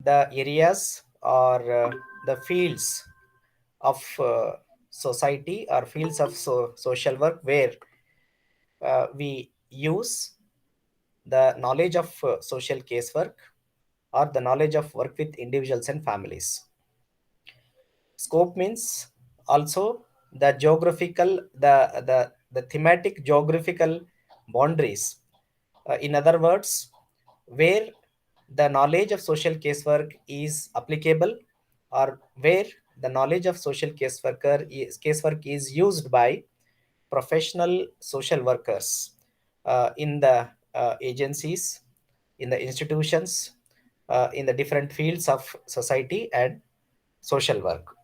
the areas or the fields of society or fields of social work where we use the knowledge of social casework or the knowledge of work with individuals and families. Scope means also the geographical, the thematic geographical boundaries. In other words, where the knowledge of social casework is applicable, or where the knowledge of social casework is used by professional social workers in the agencies, in the institutions, in the different fields of society and social work.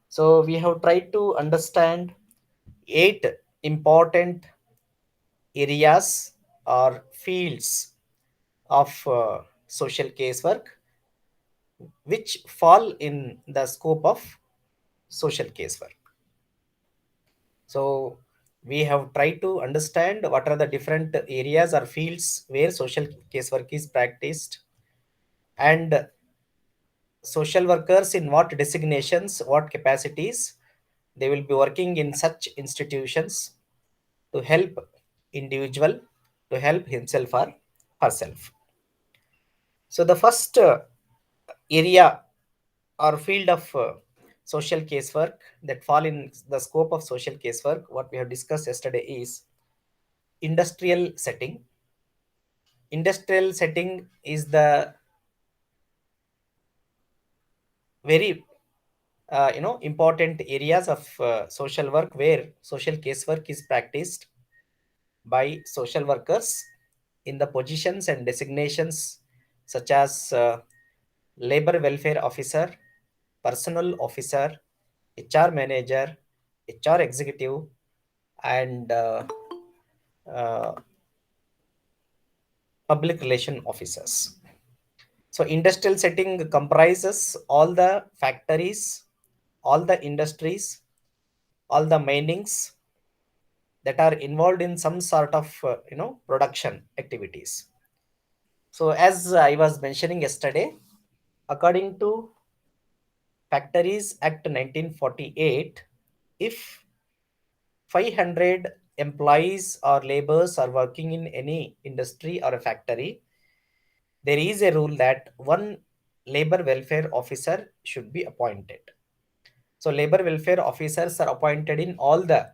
So we have tried to understand eight important areas or fields of social casework which fall in the scope of social casework. So we have tried to understand what are the different areas or fields where social casework is practiced, and social workers in what designations, what capacities they will be working in such institutions to help individual to help himself or herself. So the first area or field of social casework that fall in the scope of social casework, what we have discussed yesterday, is industrial setting. Industrial setting is the very important areas of social work where social casework is practiced by social workers in the positions and designations such as labor welfare officer, personal officer, HR manager, HR executive, and uh, public relation officers. So industrial setting comprises all the factories, all the industries, all the minings that are involved in some sort of production activities. So as I was mentioning yesterday, according to Factories Act 1948, if 500 employees or laborers are working in any industry or a factory, there is a rule that one labor welfare officer should be appointed. So labor welfare officers are appointed in all the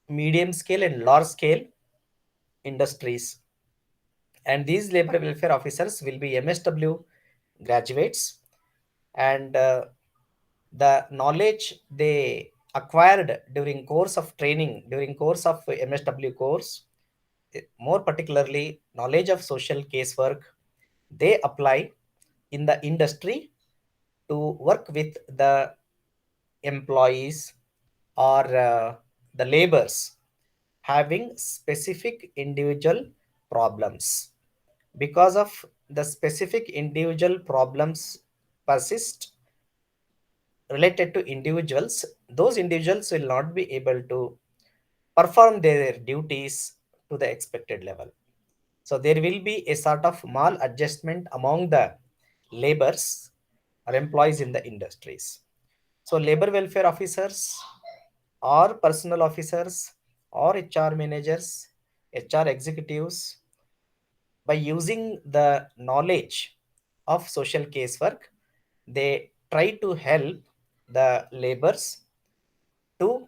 medium scale and large scale industries, and these labor welfare officers will be MSW graduates, and the knowledge they acquired during course of training, during course of MSW course, more particularly knowledge of social casework, they apply in the industry to work with the employees or the laborers having specific individual problems. Because of the specific individual problems persist related to individuals, those individuals will not be able to perform their duties to the expected level. So there will be a sort of maladjustment among the laborers or employees in the industries. So labor welfare officers or personal officers or HR managers, HR executives, by using the knowledge of social casework, they try to help the laborers to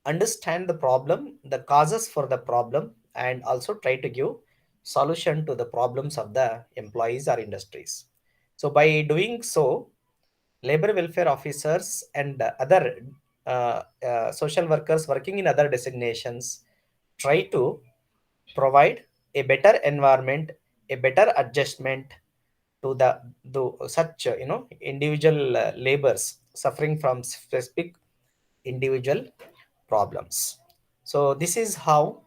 understand the problem, the causes for the problem, and also try to give solution to the problems of the employees or industries. So by doing so, labor welfare officers and other social workers working in other designations try to provide a better environment, a better adjustment to the such individual labors suffering from specific individual problems. So this is how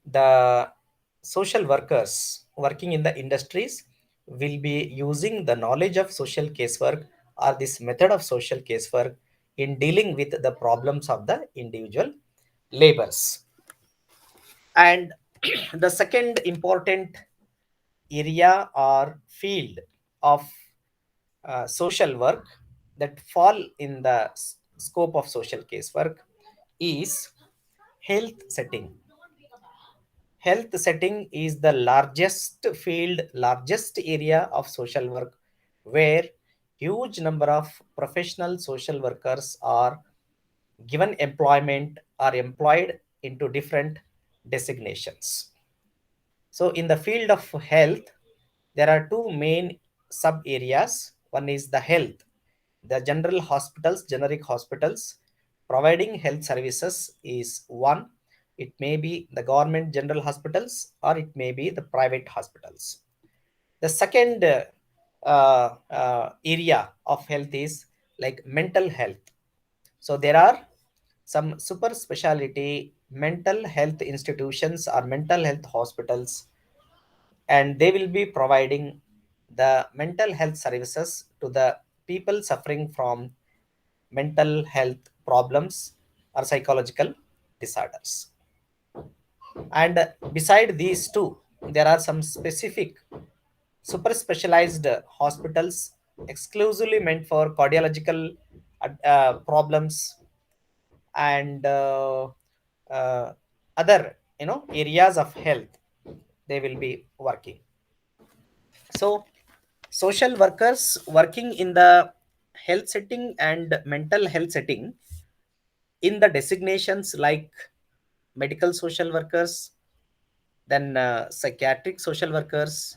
the social workers working in the industries will be using the knowledge of social casework or this method of social casework in dealing with the problems of the individual labors. And the second important area or field of social work that fall in the scope of social casework is health setting. Health setting is the largest field, largest area of social work where huge number of professional social workers are given employment or employed into different designations. So in the field of health, there are two main sub areas. One is the health. The general hospitals, generic hospitals providing health services is one. It may be the government general hospitals or it may be the private hospitals. The second area of health is like mental health. So there are some super specialty mental health institutions or mental health hospitals, and they will be providing the mental health services to the people suffering from mental health problems or psychological disorders. And beside these two, there are some specific super specialized hospitals exclusively meant for cardiological problems and other areas of health they will be working. So social workers working in the health setting and mental health setting in the designations like medical social workers, then psychiatric social workers,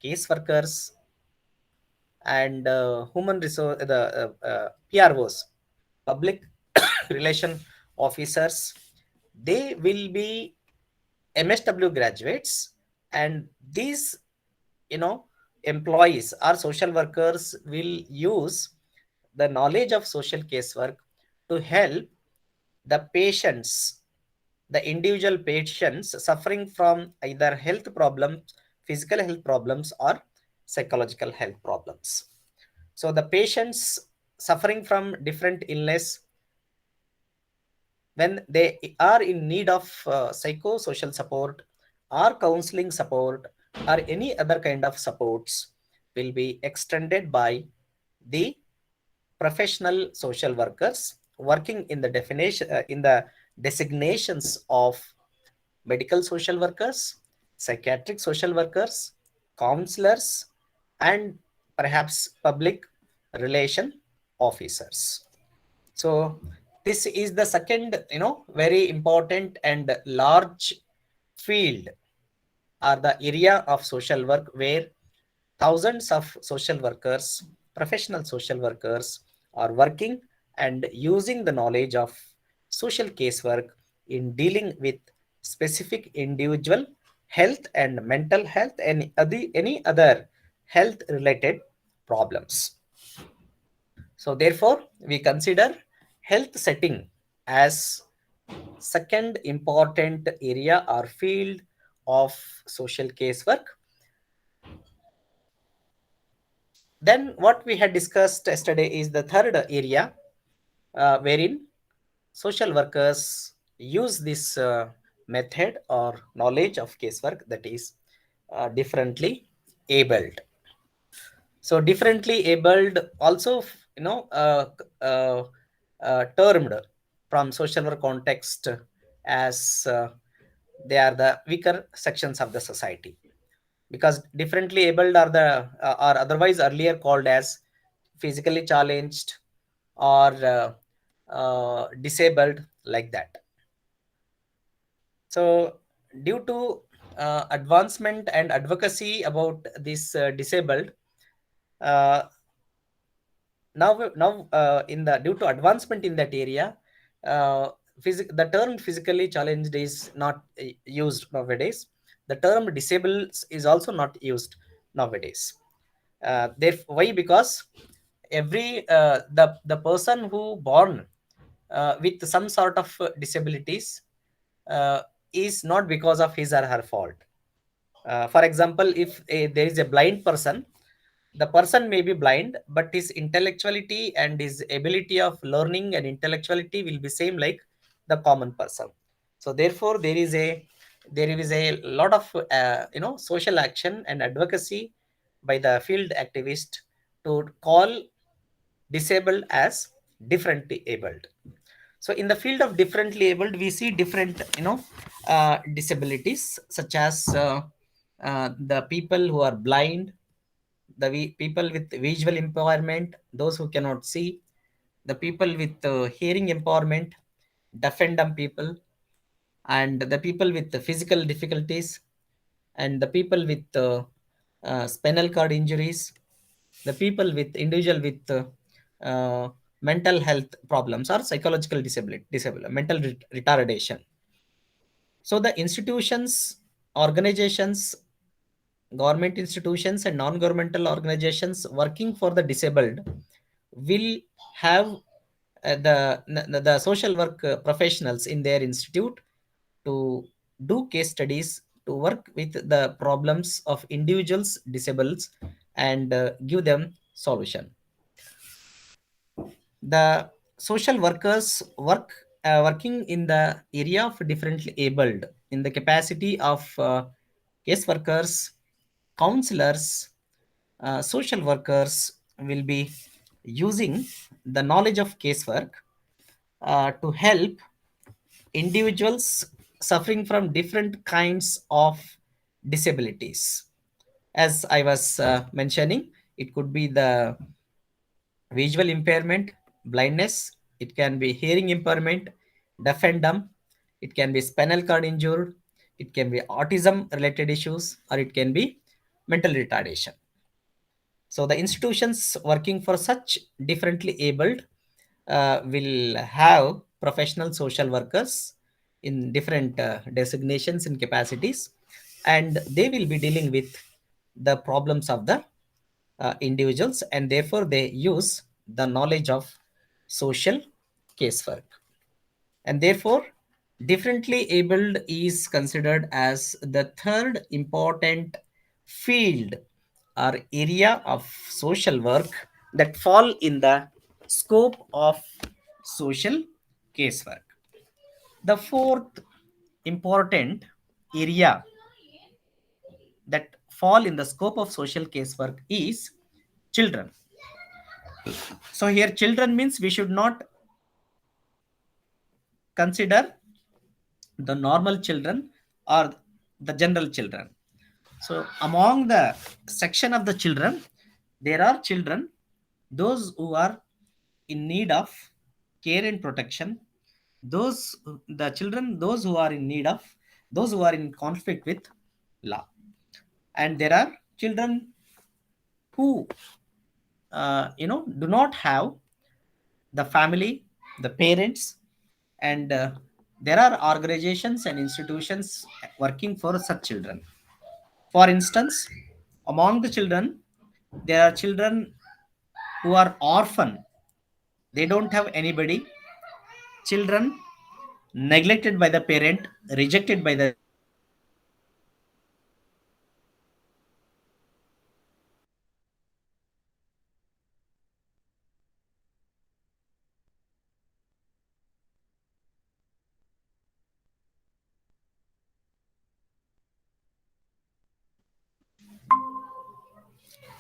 case workers, and human resource the PROs, public relation officers, they will be MSW graduates, and these employees or social workers will use the knowledge of social casework to help the patients, the individual patients suffering from either health problems, physical health problems, or psychological health problems. So the patients suffering from different illness, when they are in need of psychosocial support or counseling support or any other kind of supports, will be extended by the professional social workers working in the definition in the designations of medical social workers, psychiatric social workers, counselors, and perhaps public relation officers. So this is the second, very important and large field or the area of social work where thousands of social workers, professional social workers are working and using the knowledge of social casework in dealing with specific individual health and mental health and any other health related problems. So therefore, we consider health setting as second important area or field of social casework. Then what we had discussed yesterday is the third area wherein social workers use this method or knowledge of casework, that is differently abled. So differently abled also termed from social work context as they are the weaker sections of the society, because differently abled are the are otherwise earlier called as physically challenged or disabled, like that. So due to advancement and advocacy about this disabled, uh, now in the due to advancement in that area, the term physically challenged is not used nowadays. The term disabled is also not used nowadays. Why? Because every the person who born with some sort of disabilities uh, is not because of his or her fault. For example, if there is a blind person, the person may be blind, but his intellectuality and his ability of learning and intellectuality will be same like the common person. So therefore, there is a there is a lot of social action and advocacy by the field activist to call disabled as differently abled. So in the field of differently abled, we see different disabilities, such as the people who are blind, the people with visual impairment, those who cannot see, the people with hearing impairment, deaf and dumb people, and the people with the physical difficulties, and the people with spinal cord injuries, the people with individual with mental health problems or psychological disability, mental retardation. So the institutions, organizations, government institutions and non-governmental organizations working for the disabled will have the social work professionals in their institute to do case studies, to work with the problems of individuals disabled, and give them solution. The social workers working in the area of differently abled in the capacity of case workers, counselors, social workers will be using the knowledge of casework to help individuals suffering from different kinds of disabilities. As I was mentioning, it could be the visual impairment, blindness, it can be hearing impairment, deaf and dumb, it can be spinal cord injured, it can be autism related issues, or it can be mental retardation. So the institutions working for such differently abled will have professional social workers in different designations and capacities, and they will be dealing with the problems of the individuals, and therefore they use the knowledge of social casework. And therefore, differently abled is considered as the third important field or area of social work that fall in the scope of social casework. The fourth important area that fall in the scope of social casework is children. So here children means we should not consider the normal children or the general children. So among the section of the children, there are children, those who are in need of care and protection, those the children, those who are in need of, those who are in conflict with law, and there are children who do not have the family, the parents, and there are organizations and institutions working for such children. For instance, among the children, there are children who are orphan, they don't have anybody, children neglected by the parent, rejected by the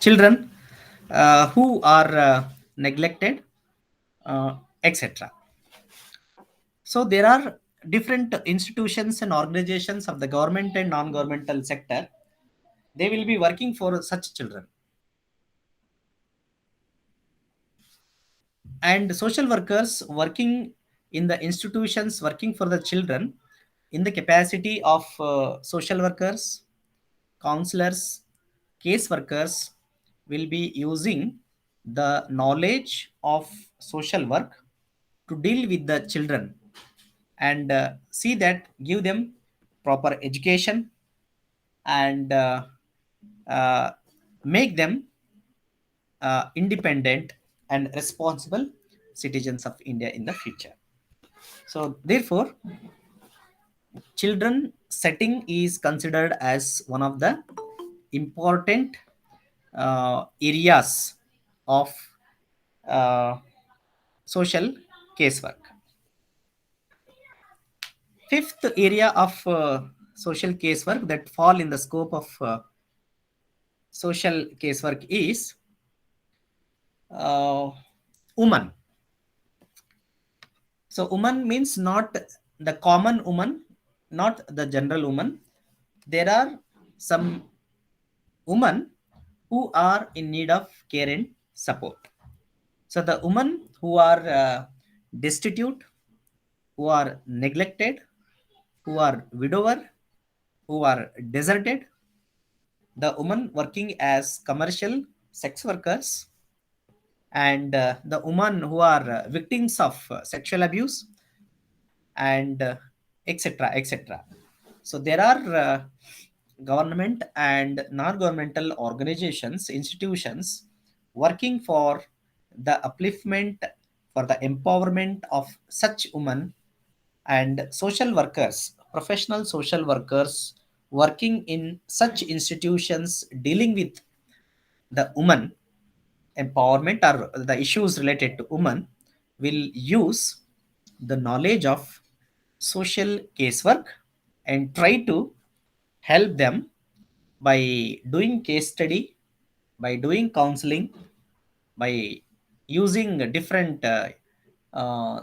children who are neglected, etc. So there are different institutions and organizations of the government and non-governmental sector. They will be working for such children. And social workers working in the institutions working for the children in the capacity of social workers, counselors, case workers will be using the knowledge of social work to deal with the children and see that give them proper education and uh, make them independent and responsible citizens of India in the future. So therefore, children setting is considered as one of the important areas of uh, social casework. Fifth area of social casework that fall in the scope of social casework is woman. So woman means not the common woman, not the general woman. There are some women who are in need of care and support. So the women who are destitute, who are neglected, who are widower, who are deserted, the women working as commercial sex workers, and the women who are victims of sexual abuse, and etc etc. So there are government and non-governmental organizations, institutions working for the upliftment, for the empowerment of such women, and social workers, professional social workers working in such institutions dealing with the woman empowerment or the issues related to women will use the knowledge of social casework and try to help them by doing case study, by doing counseling, by using different uh,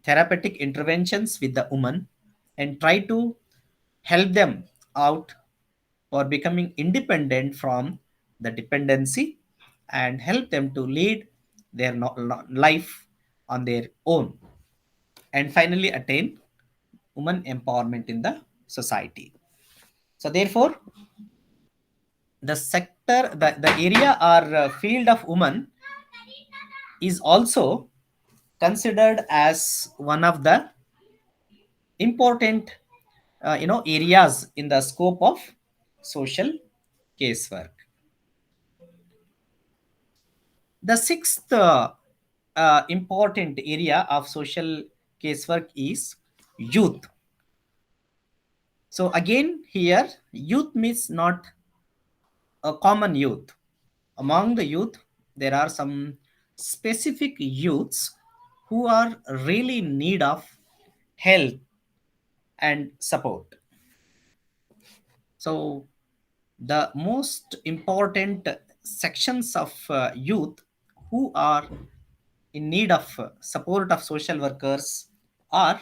therapeutic interventions with the woman, and try to help them out for becoming independent from the dependency, and help them to lead their life on their own, and finally attain women empowerment in the society. So therefore, the sector, the area or field of women is also considered as one of the important areas in the scope of social casework. The sixth important area of social casework is youth. So again here, youth means not a common youth. Among the youth, there are some specific youths who are really in need of help and support. So the most important sections of youth who are in need of support of social workers are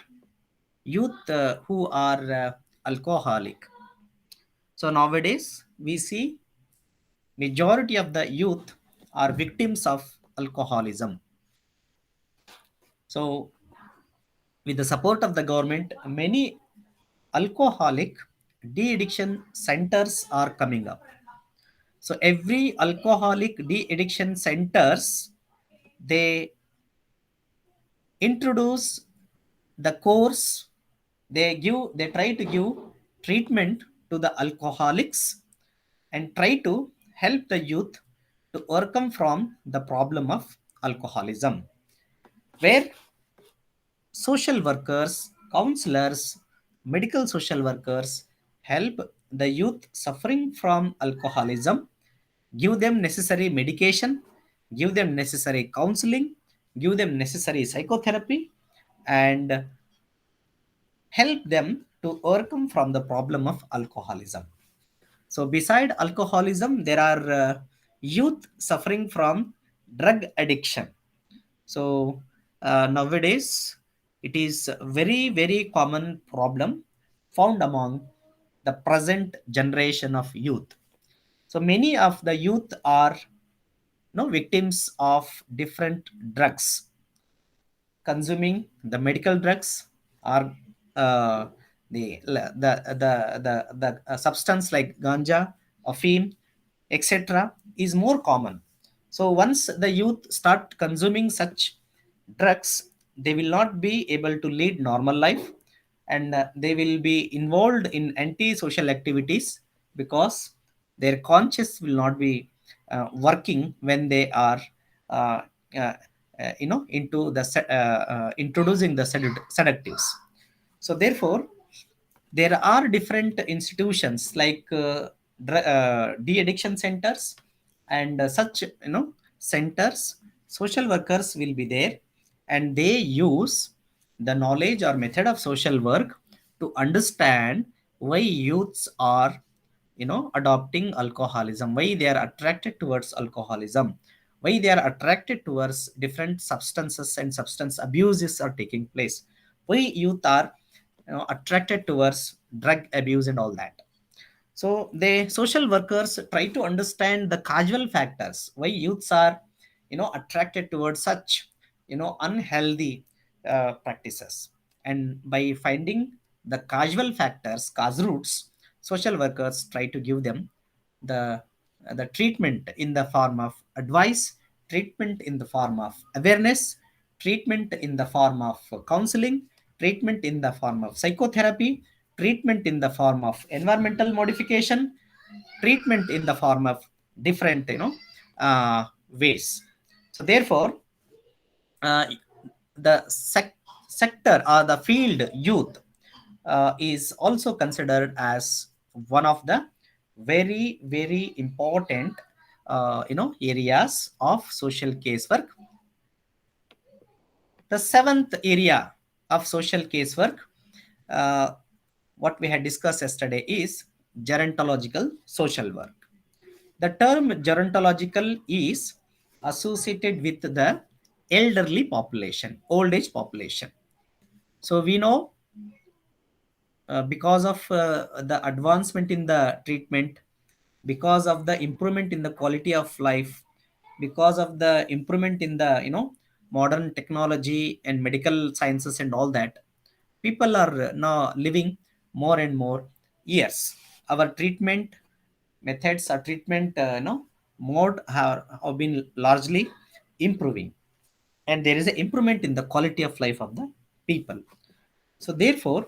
youth who are alcoholic. So nowadays we see majority of the youth are victims of alcoholism. So with the support of the government, many alcoholic de-addiction centers are coming up. So every alcoholic de-addiction centers, they introduce the course, they try to give treatment to the alcoholics and try to help the youth to overcome from the problem of alcoholism, where social workers, counselors, medical social workers help the youth suffering from alcoholism, give them necessary medication, give them necessary counseling, give them necessary psychotherapy, and help them to overcome from the problem of alcoholism. So, beside alcoholism, there are youth suffering from drug addiction. So, nowadays, it is a very, very common problem found among the present generation of youth. So, many of the youth are victims of different drugs, consuming the medical drugs, or uh, the substance like ganja, afim, etc. is more common. So once the youth start consuming such drugs, they will not be able to lead normal life, and they will be involved in anti-social activities, because their conscience will not be working when they are uh, uh, into the introducing the sedatives. So therefore, there are different institutions like de-addiction centers, and such centers, social workers will be there, and they use the knowledge or method of social work to understand why youths are adopting alcoholism, why they are attracted towards alcoholism, why they are attracted towards different substances and substance abuses are taking place, why youth are attracted towards drug abuse and all that. So the social workers try to understand the causal factors why youths are attracted towards such unhealthy practices. And by finding the causal factors, cause roots, social workers try to give them the the treatment in the form of advice, treatment in the form of awareness, treatment in the form of counseling, treatment in the form of psychotherapy, treatment in the form of environmental modification, treatment in the form of different ways. So therefore, uh, the sector or the field youth is also considered as one of the very important areas of social casework. The seventh area of social casework, uh, what we had discussed yesterday, is gerontological social work. The term gerontological is associated with the elderly population, old age population. So we know, because of the advancement in the treatment, because of the improvement in the quality of life, because of the improvement in the modern technology and medical sciences and all that, people are now living more and more years. Our treatment methods or treatment mode have been largely improving, and there is an improvement in the quality of life of the people. So therefore,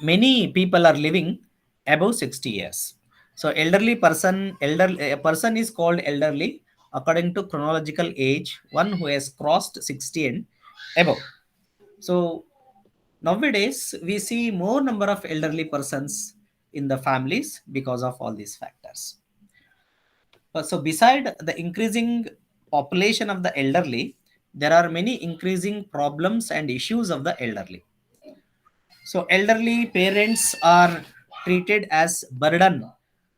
many people are living above 60 years. So a person is called elderly according to chronological age, one who has crossed 60 and above. So nowadays we see more number of elderly persons in the families because of all these factors. So beside the increasing population of the elderly, there are many increasing problems and issues of the elderly. So elderly parents are treated as burden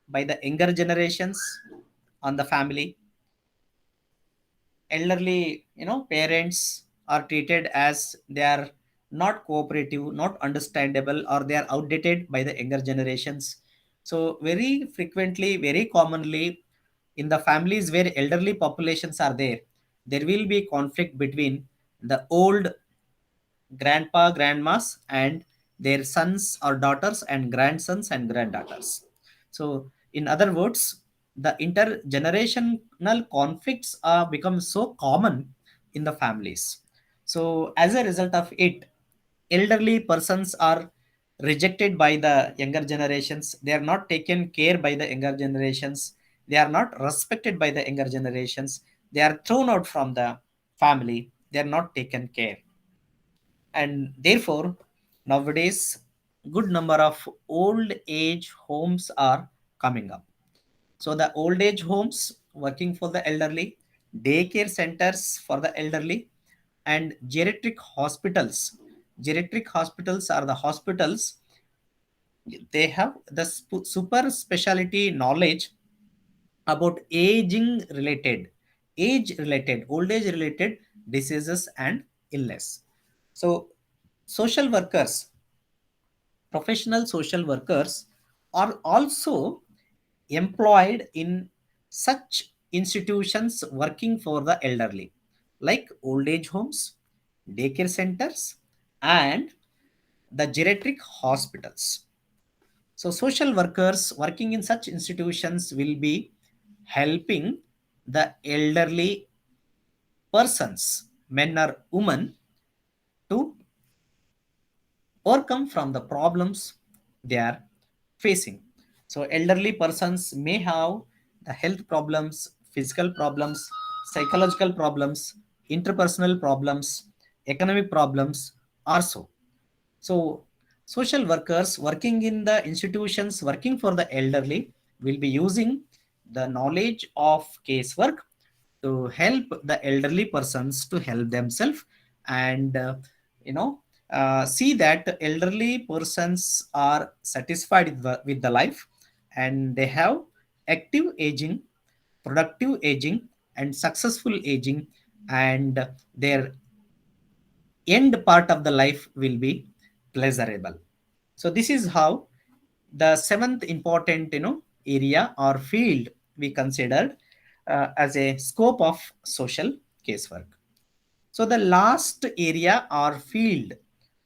by the younger generations on the family. Elderly, parents are treated as they are not cooperative, not understandable, or they are outdated by the younger generations. So very frequently, very commonly, in the families where elderly populations are there, there will be conflict between the old grandpa, grandmas, and their sons or daughters, and grandsons and granddaughters. So, in other words, the intergenerational conflicts are become so common in the families. So, as a result of it, elderly persons are rejected by the younger generations. They are not taken care by the younger generations. They are not respected by the younger generations. They are thrown out from the family. They are not taken care, and therefore nowadays good number of old age homes are coming up. So the old age homes working for the elderly, daycare centers for the elderly, and geriatric hospitals. Geriatric hospitals are the hospitals, they have the super specialty knowledge about age related old age related diseases and illness. So social workers, professional social workers, are also employed in such institutions working for the elderly, like old age homes, daycare centers, and the geriatric hospitals. So social workers working in such institutions will be helping the elderly persons, men or women, to overcome from the problems they are facing. So elderly persons may have the health problems, physical problems, psychological problems, interpersonal problems, economic problems also. So social workers working in the institutions working for the elderly will be using the knowledge of casework to help the elderly persons to help themselves, and see that elderly persons are satisfied with the life, and they have active aging, productive aging, and successful aging, and their end part of the life will be pleasurable. So this is how the seventh important area or field we considered as a scope of social casework. So the last area or field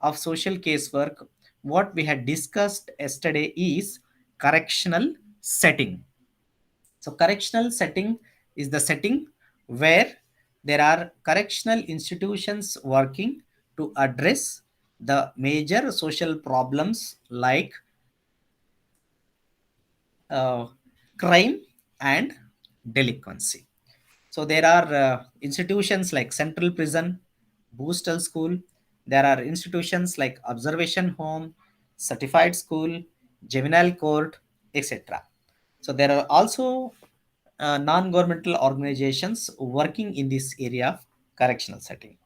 of social casework, what we had discussed yesterday, is correctional setting. So correctional setting is the setting where there are correctional institutions working to address the major social problems like uh, crime and delinquency. So there are institutions like central prison, boostal school. There are institutions like observation home, certified school, juvenile court, etc. So there are also non-governmental organizations working in this area of correctional setting.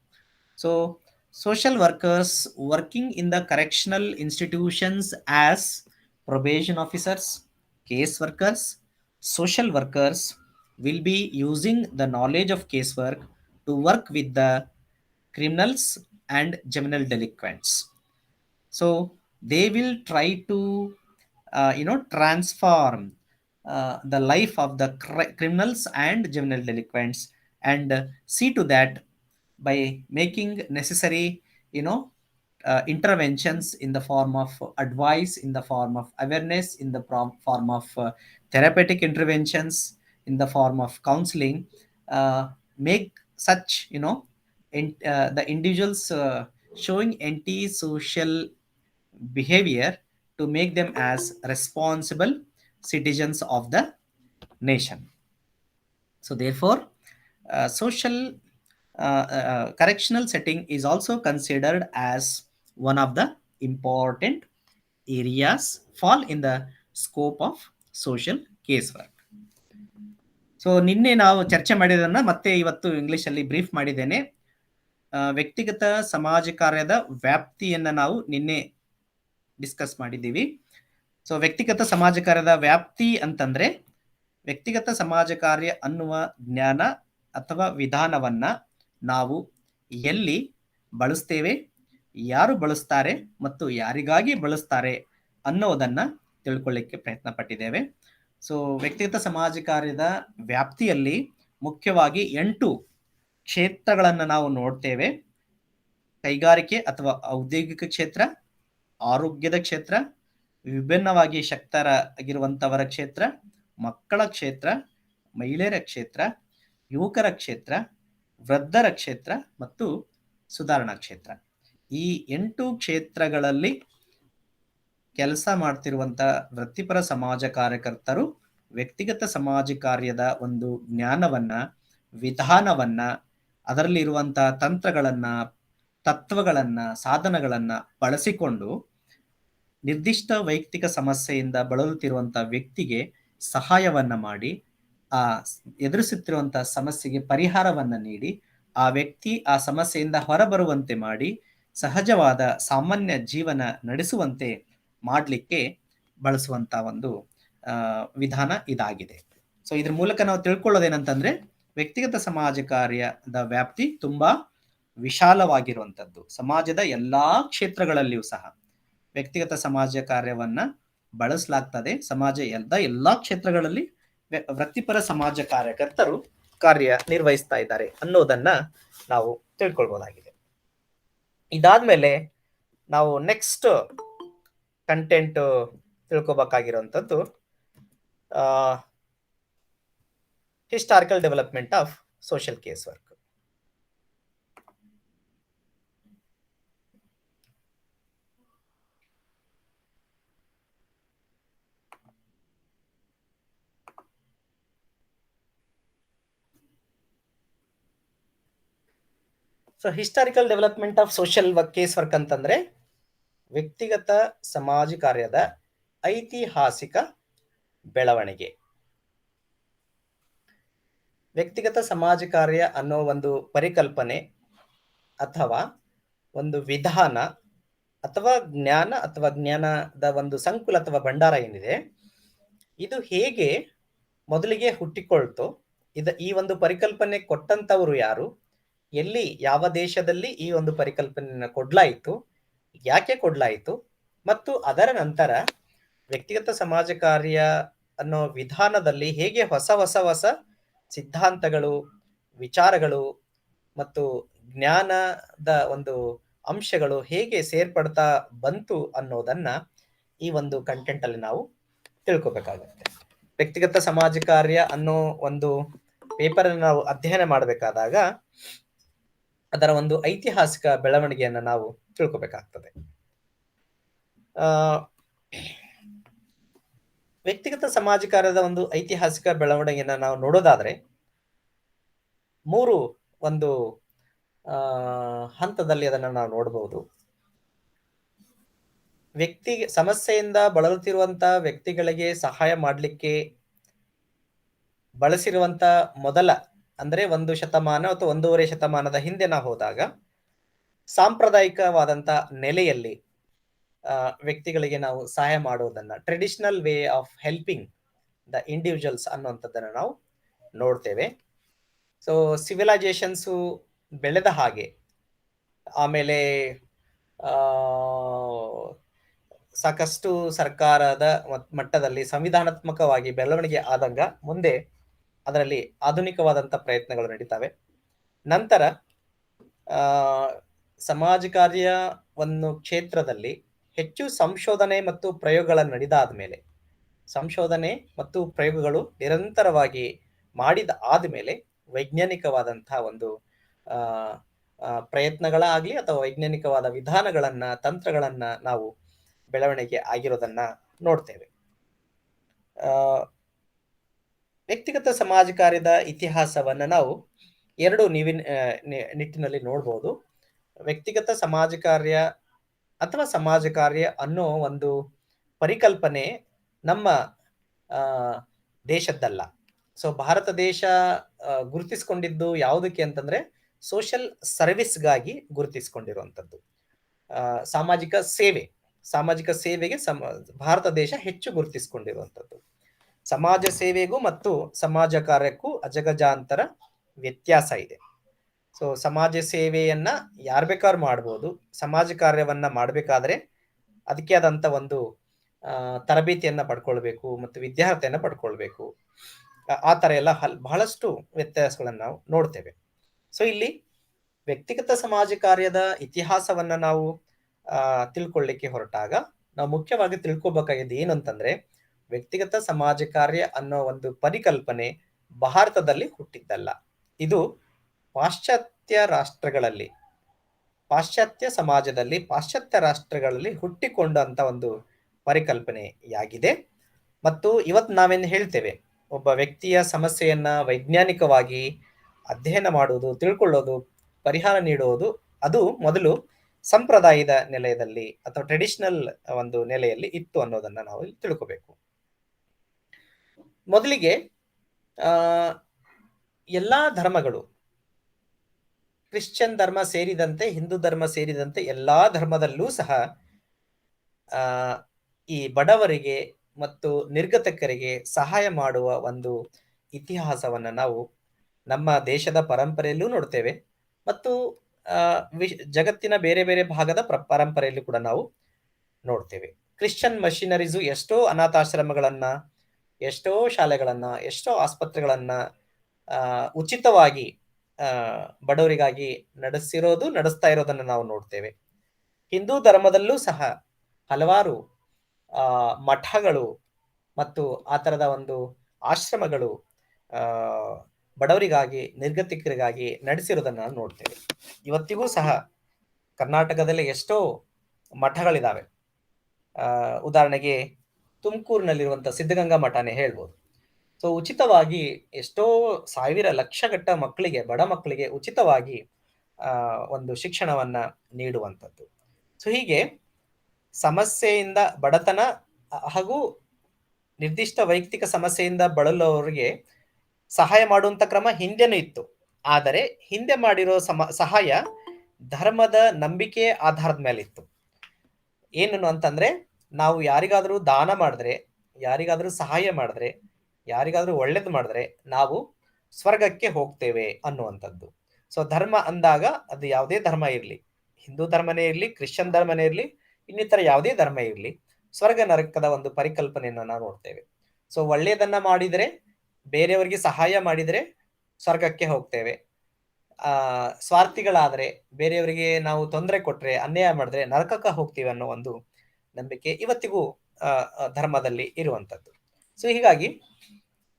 So social workers working in the correctional institutions as probation officers, case workers, social workers will be using the knowledge of casework to work with the criminals and juvenile delinquents. So they will try to transform the life of the criminals and juvenile delinquents, and see to that by making necessary interventions in the form of advice, in the form of awareness, in the form of therapeutic interventions, in the form of counseling, make such the individuals showing anti-social behavior to make them as responsible citizens of the nation. So therefore social correctional setting is also considered as one of the important areas fall in the scope of social casework. So ನಿನ್ನೆ ನಾವು ಚರ್ಚೆ ಮಾಡಿದನ್ನ ಮತ್ತೆ ಇವತ್ತು English ಅಲ್ಲಿ brief ಮಾಡಿದ್ದೇನೆ. ವ್ಯಕ್ತಿಗತ ಸಮಾಜ ಕಾರ್ಯದ ವ್ಯಾಪ್ತಿಯನ್ನ ನಾವು ನಿನ್ನೆ ಡಿಸ್ಕಸ್ ಮಾಡಿದ್ದೀವಿ. ಸೊ ವ್ಯಕ್ತಿಗತ ಸಮಾಜ ಕಾರ್ಯದ ವ್ಯಾಪ್ತಿ ಅಂತಂದ್ರೆ ವ್ಯಕ್ತಿಗತ ಸಮಾಜ ಕಾರ್ಯ ಅನ್ನುವ ಜ್ಞಾನ ಅಥವಾ ವಿಧಾನವನ್ನ ನಾವು ಎಲ್ಲಿ ಬಳಸ್ತೇವೆ, ಯಾರು ಬಳಸ್ತಾರೆ ಮತ್ತು ಯಾರಿಗಾಗಿ ಬಳಸ್ತಾರೆ ಅನ್ನೋದನ್ನ ತಿಳ್ಕೊಳ್ಳಿಕ್ಕೆ ಪ್ರಯತ್ನ ಪಟ್ಟಿದ್ದೇವೆ. ಸೊ ವ್ಯಕ್ತಿಗತ ಸಮಾಜ ಕಾರ್ಯದ ವ್ಯಾಪ್ತಿಯಲ್ಲಿ ಮುಖ್ಯವಾಗಿ 8 ಕ್ಷೇತ್ರಗಳನ್ನು ನಾವು ನೋಡ್ತೇವೆ. ಕೈಗಾರಿಕೆ ಅಥವಾ ಔದ್ಯೋಗಿಕ ಕ್ಷೇತ್ರ, ಆರೋಗ್ಯದ ಕ್ಷೇತ್ರ, ವಿಭಿನ್ನವಾಗಿ ಶಕ್ತರಾಗಿರುವಂತವರ ಕ್ಷೇತ್ರ, ಮಕ್ಕಳ ಕ್ಷೇತ್ರ, ಮಹಿಳೆಯರ ಕ್ಷೇತ್ರ, ಯುವಕರ ಕ್ಷೇತ್ರ, ವೃದ್ಧರ ಕ್ಷೇತ್ರ ಮತ್ತು ಸುಧಾರಣಾ ಕ್ಷೇತ್ರ. ಈ 8 ಕ್ಷೇತ್ರಗಳಲ್ಲಿ ಕೆಲಸ ಮಾಡ್ತಿರುವಂತ ವೃತ್ತಿಪರ ಸಮಾಜ ಕಾರ್ಯಕರ್ತರು ವ್ಯಕ್ತಿಗತ ಸಮಾಜ ಕಾರ್ಯದ ಒಂದು ಜ್ಞಾನವನ್ನ, ವಿಧಾನವನ್ನ, ಅದರಲ್ಲಿರುವಂತಹ ತಂತ್ರಗಳನ್ನ, ತತ್ವಗಳನ್ನ, ಸಾಧನಗಳನ್ನ ಬಳಸಿಕೊಂಡು ನಿರ್ದಿಷ್ಟ ವೈಯಕ್ತಿಕ ಸಮಸ್ಯೆಯಿಂದ ಬಳಲುತ್ತಿರುವಂತಹ ವ್ಯಕ್ತಿಗೆ ಸಹಾಯವನ್ನ ಮಾಡಿ, ಆ ಎದುರಿಸುತ್ತಿರುವಂತಹ ಸಮಸ್ಯೆಗೆ ಪರಿಹಾರವನ್ನ ನೀಡಿ, ಆ ವ್ಯಕ್ತಿ ಆ ಸಮಸ್ಯೆಯಿಂದ ಹೊರಬರುವಂತೆ ಮಾಡಿ ಸಹಜವಾದ ಸಾಮಾನ್ಯ ಜೀವನ ನಡೆಸುವಂತೆ ಮಾಡಲಿಕ್ಕೆ ಬಳಸುವಂತ ಒಂದು ವಿಧಾನ ಇದಾಗಿದೆ. ಸೊ ಇದ್ರ ಮೂಲಕ ನಾವು ತಿಳ್ಕೊಳ್ಳೋದೇನಂತಂದ್ರೆ ವ್ಯಕ್ತಿಗತ ಸಮಾಜ ಕಾರ್ಯದ ವ್ಯಾಪ್ತಿ ತುಂಬಾ ವಿಶಾಲವಾಗಿರುವಂತದ್ದು. ಸಮಾಜದ ಎಲ್ಲಾ ಕ್ಷೇತ್ರಗಳಲ್ಲಿಯೂ ಸಹ ವ್ಯಕ್ತಿಗತ ಸಮಾಜ ಕಾರ್ಯವನ್ನ ಬಳಸಲಾಗ್ತದೆ. ಸಮಾಜ ಎಲ್ಲಾ ಕ್ಷೇತ್ರಗಳಲ್ಲಿ ವೃತ್ತಿಪರ ಸಮಾಜ ಕಾರ್ಯಕರ್ತರು ಕಾರ್ಯ ನಿರ್ವಹಿಸ್ತಾ ಇದ್ದಾರೆ ಅನ್ನೋದನ್ನ ನಾವು ತಿಳ್ಕೊಳ್ಬಹುದಾಗಿದೆ. ಇದಾದ್ಮೇಲೆ ನಾವು ನೆಕ್ಸ್ಟ್ ಕಂಟೆಂಟ್ ತಿಳ್ಕೊಬೇಕಾಗಿರುವಂಥದ್ದು historical development of social case work. So historical development of social case work ಅಂತಂದ್ರೆ ವ್ಯಕ್ತಿಗತ ಸಮಾಜ ಕಾರ್ಯದ ಐತಿಹಾಸಿಕ ಬೆಳವಣಿಗೆ. ವ್ಯಕ್ತಿಗತ ಸಮಾಜ ಕಾರ್ಯ ಅನ್ನೋ ಒಂದು ಪರಿಕಲ್ಪನೆ ಅಥವಾ ಒಂದು ವಿಧಾನ ಅಥವಾ ಜ್ಞಾನ ಅಥವಾ ಜ್ಞಾನದ ಒಂದು ಸಂಕುಲ ಅಥವಾ ಭಂಡಾರ ಏನಿದೆ, ಇದು ಹೇಗೆ ಮೊದಲಿಗೆ ಹುಟ್ಟಿಕೊಳ್ತೋ, ಈ ಒಂದು ಪರಿಕಲ್ಪನೆ ಕೊಟ್ಟಂತವರು ಯಾರು, ಎಲ್ಲಿ ಯಾವ ದೇಶದಲ್ಲಿ ಈ ಒಂದು ಪರಿಕಲ್ಪನೆಯನ್ನು ಕೊಡ್ಲಾಯಿತು, ಯಾಕೆ ಕೊಡ್ಲಾಯಿತು, ಮತ್ತು ಅದರ ನಂತರ ವ್ಯಕ್ತಿಗತ ಸಮಾಜ ಕಾರ್ಯ ಅನ್ನೋ ವಿಧಾನದಲ್ಲಿ ಹೇಗೆ ಹೊಸ ಹೊಸ ಹೊಸ ಸಿದ್ಧಾಂತಗಳು, ವಿಚಾರಗಳು ಮತ್ತು ಜ್ಞಾನದ ಒಂದು ಅಂಶಗಳು ಹೇಗೆ ಸೇರ್ಪಡ್ತಾ ಬಂತು ಅನ್ನೋದನ್ನ ಈ ಒಂದು ಕಂಟೆಂಟ್ ಅಲ್ಲಿ ನಾವು ತಿಳ್ಕೊಬೇಕಾಗುತ್ತೆ. ವ್ಯಕ್ತಿಗತ ಸಮಾಜ ಕಾರ್ಯ ಅನ್ನೋ ಒಂದು ಪೇಪರ್ ಅನ್ನು ನಾವು ಅಧ್ಯಯನ ಮಾಡಬೇಕಾದಾಗ ಅದರ ಒಂದು ಐತಿಹಾಸಿಕ ಬೆಳವಣಿಗೆಯನ್ನ ನಾವು ತಿಳ್ಕೊಬೇಕಾಗ್ತದೆ. ವ್ಯಕ್ತಿಗತ ಸಮಾಜ ಕಾರ್ಯದ ಒಂದು ಐತಿಹಾಸಿಕ ಬೆಳವಣಿಗೆಯನ್ನ ನಾವು ನೋಡೋದಾದ್ರೆ 3 ಒಂದು ಹಂತದಲ್ಲಿ ಅದನ್ನ ನಾವು ನೋಡಬಹುದು. ಸಮಸ್ಯೆಯಿಂದ ಬಳಲುತ್ತಿರುವಂತ ವ್ಯಕ್ತಿಗಳಿಗೆ ಸಹಾಯ ಮಾಡಲಿಕ್ಕೆ ಬಳಸಿರುವಂತ ಮೊದಲ ಅಂದ್ರೆ 1 ಶತಮಾನ ಅಥವಾ 1.5 ಶತಮಾನದ ಹಿಂದೆ ನಾವು ಹೋದಾಗ ಸಾಂಪ್ರದಾಯಿಕವಾದಂತ ನೆಲೆಯಲ್ಲಿ ವ್ಯಕ್ತಿಗಳಿಗೆ ನಾವು ಸಹಾಯ ಮಾಡುವುದನ್ನ, traditional way of helping the individuals ಅನ್ನುವಂಥದ್ದನ್ನ ನಾವು ನೋಡ್ತೇವೆ. ಸೊ ಸಿವಿಲೈಸೇಷನ್ಸು ಬೆಳೆದ ಹಾಗೆ, ಆಮೇಲೆ ಸಾಕಷ್ಟು ಸರ್ಕಾರದ ಮಟ್ಟದಲ್ಲಿ ಸಂವಿಧಾನಾತ್ಮಕವಾಗಿ ಬೆಳವಣಿಗೆ ಆದಂಗ ಮುಂದೆ ಅದರಲ್ಲಿ ಆಧುನಿಕವಾದಂಥ ಪ್ರಯತ್ನಗಳು ನಡೀತವೆ. ನಂತರ ಸಮಾಜ ಕಾರ್ಯವನ್ನು ಕ್ಷೇತ್ರದಲ್ಲಿ ಹೆಚ್ಚು ಸಂಶೋಧನೆ ಮತ್ತು ಪ್ರಯೋಗಗಳ ನಡೆದಾದ ಮೇಲೆ, ಸಂಶೋಧನೆ ಮತ್ತು ಪ್ರಯೋಗಗಳು ನಿರಂತರವಾಗಿ ಮಾಡಿದ ಆದ್ಮೇಲೆ ವೈಜ್ಞಾನಿಕವಾದಂತಹ ಒಂದು ಪ್ರಯತ್ನಗಳಾಗ್ಲಿ ಅಥವಾ ವೈಜ್ಞಾನಿಕವಾದ ವಿಧಾನಗಳನ್ನ, ತಂತ್ರಗಳನ್ನ ನಾವು ಬೆಳವಣಿಗೆ ಆಗಿರೋದನ್ನ ನೋಡ್ತೇವೆ. ವ್ಯಕ್ತಿಗತ ಸಮಾಜ ಕಾರ್ಯದ ಇತಿಹಾಸವನ್ನ ನಾವು 2 ನಿಟ್ಟಿನಲ್ಲಿ ನೋಡ್ಬೋದು. ವ್ಯಕ್ತಿಗತ ಸಮಾಜ ಕಾರ್ಯ ಅಥವಾ ಸಮಾಜ ಕಾರ್ಯ ಅನ್ನೋ ಒಂದು ಪರಿಕಲ್ಪನೆ ನಮ್ಮ ದೇಶದ್ದಲ್ಲ. ಸೊ ಭಾರತ ದೇಶ ಗುರುತಿಸಿಕೊಂಡಿದ್ದು ಯಾವುದಕ್ಕೆ ಅಂತಂದ್ರೆ ಸೋಷಿಯಲ್ ಸರ್ವಿಸ್ಗಾಗಿ ಗುರುತಿಸಿಕೊಂಡಿರುವಂಥದ್ದು. ಸಾಮಾಜಿಕ ಸೇವೆಗೆ ಭಾರತ ದೇಶ ಹೆಚ್ಚು ಗುರುತಿಸಿಕೊಂಡಿರುವಂಥದ್ದು. ಸಮಾಜ ಸೇವೆಗೂ ಮತ್ತು ಸಮಾಜ ಕಾರ್ಯಕ್ಕೂ ಅಜಗಜಾಂತರ ವ್ಯತ್ಯಾಸ ಇದೆ. ಸೊ ಸಮಾಜ ಸೇವೆಯನ್ನ ಯಾರು ಬೇಕಾದ್ರೂ ಮಾಡ್ಬೋದು. ಸಮಾಜ ಕಾರ್ಯವನ್ನ ಮಾಡಬೇಕಾದ್ರೆ ಅದಕ್ಕೆ ಆದಂತ ಒಂದು ತರಬೇತಿಯನ್ನ ಪಡ್ಕೊಳ್ಬೇಕು ಮತ್ತು ವಿದ್ಯಾರ್ಥಿಯನ್ನ ಪಡ್ಕೊಳ್ಬೇಕು. ಆ ತರ ಎಲ್ಲ ಬಹಳಷ್ಟು ವ್ಯತ್ಯಾಸಗಳನ್ನ ನಾವು ನೋಡ್ತೇವೆ. ಸೊ ಇಲ್ಲಿ ವ್ಯಕ್ತಿಗತ ಸಮಾಜ ಕಾರ್ಯದ ಇತಿಹಾಸವನ್ನ ನಾವು ತಿಳ್ಕೊಳ್ಳಿಕ್ಕೆ ಹೊರಟಾಗ ನಾವು ಮುಖ್ಯವಾಗಿ ತಿಳ್ಕೊಬೇಕಾಗಿದ್ದು ಏನಂತಂದ್ರೆ, ವ್ಯಕ್ತಿಗತ ಸಮಾಜ ಕಾರ್ಯ ಅನ್ನೋ ಒಂದು ಪರಿಕಲ್ಪನೆ ಭಾರತದಲ್ಲಿ ಹುಟ್ಟಿದ್ದಲ್ಲ. ಇದು ಪಾಶ್ಚಾತ್ಯ ಸಮಾಜದಲ್ಲಿ, ಪಾಶ್ಚಾತ್ಯ ರಾಷ್ಟ್ರಗಳಲ್ಲಿ ಹುಟ್ಟಿಕೊಂಡಂತ ಒಂದು ಪರಿಕಲ್ಪನೆಯಾಗಿದೆ. ಮತ್ತು ಇವತ್ತು ನಾವೇನು ಹೇಳ್ತೇವೆ, ಒಬ್ಬ ವ್ಯಕ್ತಿಯ ಸಮಸ್ಯೆಯನ್ನ ವೈಜ್ಞಾನಿಕವಾಗಿ ಅಧ್ಯಯನ ಮಾಡುವುದು, ತಿಳ್ಕೊಳ್ಳೋದು, ಪರಿಹಾರ ನೀಡುವುದು, ಅದು ಮೊದಲು ಸಂಪ್ರದಾಯದ ನೆಲೆಯಲ್ಲಿ ಅಥವಾ ಟ್ರೆಡಿಷನಲ್ ಒಂದು ನೆಲೆಯಲ್ಲಿ ಇತ್ತು ಅನ್ನೋದನ್ನ ನಾವು ಇಲ್ಲಿ ತಿಳ್ಕೋಬೇಕು. ಮೊದಲಿಗೆ ಎಲ್ಲಾ ಧರ್ಮಗಳು, ಕ್ರಿಶ್ಚಿಯನ್ ಧರ್ಮ ಸೇರಿದಂತೆ, ಹಿಂದೂ ಧರ್ಮ ಸೇರಿದಂತೆ ಎಲ್ಲಾ ಧರ್ಮದಲ್ಲೂ ಸಹ ಈ ಬಡವರಿಗೆ ಮತ್ತು ನಿರ್ಗತಿಕರಿಗೆ ಸಹಾಯ ಮಾಡುವ ಒಂದು ಇತಿಹಾಸವನ್ನ ನಾವು ನಮ್ಮ ದೇಶದ ಪರಂಪರೆಯಲ್ಲೂ ನೋಡ್ತೇವೆ ಮತ್ತು ಜಗತ್ತಿನ ಬೇರೆ ಬೇರೆ ಭಾಗದ ಪರಂಪರೆಯಲ್ಲೂ ಕೂಡ ನಾವು ನೋಡ್ತೇವೆ. ಕ್ರಿಶ್ಚಿಯನ್ ಮಿಷನರೀಸು ಎಷ್ಟೋ ಅನಾಥಾಶ್ರಮಗಳನ್ನ, ಎಷ್ಟೋ ಶಾಲೆಗಳನ್ನ, ಎಷ್ಟೋ ಆಸ್ಪತ್ರೆಗಳನ್ನ ಉಚಿತವಾಗಿ ಬಡವರಿಗಾಗಿ ನಡೆಸ್ತಾ ಇರೋದನ್ನ ನಾವು ನೋಡ್ತೇವೆ. ಹಿಂದೂ ಧರ್ಮದಲ್ಲೂ ಸಹ ಹಲವಾರು ಮಠಗಳು ಮತ್ತು ಆ ತರದ ಒಂದು ಆಶ್ರಮಗಳು ಬಡವರಿಗಾಗಿ, ನಿರ್ಗತಿಕರಿಗಾಗಿ ನಡೆಸಿರೋದನ್ನ ನಾವು ನೋಡ್ತೇವೆ. ಇವತ್ತಿಗೂ ಸಹ ಕರ್ನಾಟಕದಲ್ಲಿ ಎಷ್ಟೋ ಮಠಗಳಿದಾವೆ. ಉದಾಹರಣೆಗೆ ತುಮಕೂರಿನಲ್ಲಿರುವಂಥ ಸಿದ್ಧಗಂಗಾ ಮಠನೇ ಹೇಳ್ಬೋದು. ಸೊ ಉಚಿತವಾಗಿ ಎಷ್ಟೋ ಸಾವಿರ ಲಕ್ಷಗಟ್ಟ ಮಕ್ಕಳಿಗೆ, ಬಡ ಮಕ್ಕಳಿಗೆ ಉಚಿತವಾಗಿ ಒಂದು ಶಿಕ್ಷಣವನ್ನ ನೀಡುವಂಥದ್ದು. ಸೊ ಹೀಗೆ ಸಮಸ್ಯೆಯಿಂದ, ಬಡತನ ಹಾಗೂ ನಿರ್ದಿಷ್ಟ ವೈಯಕ್ತಿಕ ಸಮಸ್ಯೆಯಿಂದ ಬಳಲುವವರಿಗೆ ಸಹಾಯ ಮಾಡುವಂತ ಕ್ರಮ ಹಿಂದೆನೂ ಇತ್ತು. ಆದರೆ ಹಿಂದೆ ಮಾಡಿರೋ ಸಹಾಯ ಧರ್ಮದ ನಂಬಿಕೆ ಆಧಾರದ ಮೇಲೆ ಇತ್ತು. ಏನು ಅಂತಂದ್ರೆ, ನಾವು ಯಾರಿಗಾದ್ರೂ ದಾನ ಮಾಡಿದ್ರೆ, ಯಾರಿಗಾದ್ರೂ ಸಹಾಯ ಮಾಡಿದ್ರೆ, ಯಾರಿಗಾದ್ರೂ ಒಳ್ಳೇದು ಮಾಡಿದ್ರೆ ನಾವು ಸ್ವರ್ಗಕ್ಕೆ ಹೋಗ್ತೇವೆ ಅನ್ನುವಂಥದ್ದು. ಸೊ ಧರ್ಮ ಅಂದಾಗ ಅದು ಯಾವುದೇ ಧರ್ಮ ಇರಲಿ, ಹಿಂದೂ ಧರ್ಮನೇ ಇರಲಿ, ಕ್ರಿಶ್ಚಿಯನ್ ಧರ್ಮನೇ ಇರಲಿ, ಇನ್ನಿತರ ಯಾವುದೇ ಧರ್ಮ ಇರಲಿ, ಸ್ವರ್ಗ ನರಕದ ಒಂದು ಪರಿಕಲ್ಪನೆಯನ್ನು ನಾವು ನೋಡ್ತೇವೆ. ಸೊ ಒಳ್ಳೆಯದನ್ನ ಮಾಡಿದರೆ, ಬೇರೆಯವರಿಗೆ ಸಹಾಯ ಮಾಡಿದರೆ ಸ್ವರ್ಗಕ್ಕೆ ಹೋಗ್ತೇವೆ. ಸ್ವಾರ್ಥಿಗಳಾದರೆ, ಬೇರೆಯವರಿಗೆ ನಾವು ತೊಂದರೆ ಕೊಟ್ರೆ, ಅನ್ಯಾಯ ಮಾಡಿದ್ರೆ ನರಕಕ್ಕೆ ಹೋಗ್ತೀವಿ ಅನ್ನೋ ಒಂದು ನಂಬಿಕೆ ಇವತ್ತಿಗೂ ಧರ್ಮದಲ್ಲಿ ಇರುವಂತದ್ದು. ಸೊ ಹೀಗಾಗಿ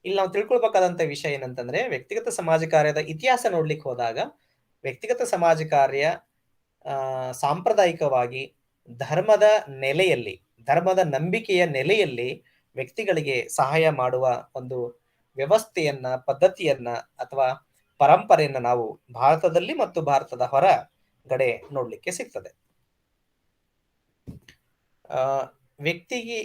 ಇಲ್ಲಿ ನಾವು ತಿಳ್ಕೊಳ್ಬೇಕಾದಂತ ವಿಷಯ ಏನಂತಂದ್ರೆ, ವ್ಯಕ್ತಿಗತ ಸಮಾಜ ಕಾರ್ಯದ ಇತಿಹಾಸ ನೋಡ್ಲಿಕ್ಕೆ ಹೋದಾಗ ವ್ಯಕ್ತಿಗತ ಸಮಾಜ ಕಾರ್ಯ ಸಾಂಪ್ರದಾಯಿಕವಾಗಿ ಧರ್ಮದ ನೆಲೆಯಲ್ಲಿ, ಧರ್ಮದ ನಂಬಿಕೆಯ ನೆಲೆಯಲ್ಲಿ ವ್ಯಕ್ತಿಗಳಿಗೆ ಸಹಾಯ ಮಾಡುವ ಒಂದು ವ್ಯವಸ್ಥೆಯನ್ನ, ಪದ್ಧತಿಯನ್ನ ಅಥವಾ ಪರಂಪರೆಯನ್ನ ನಾವು ಭಾರತದಲ್ಲಿ ಮತ್ತು ಭಾರತದ ಹೊರಗಡೆ ನೋಡ್ಲಿಕ್ಕೆ ಸಿಗ್ತದೆ. ವ್ಯಕ್ತಿಗೆ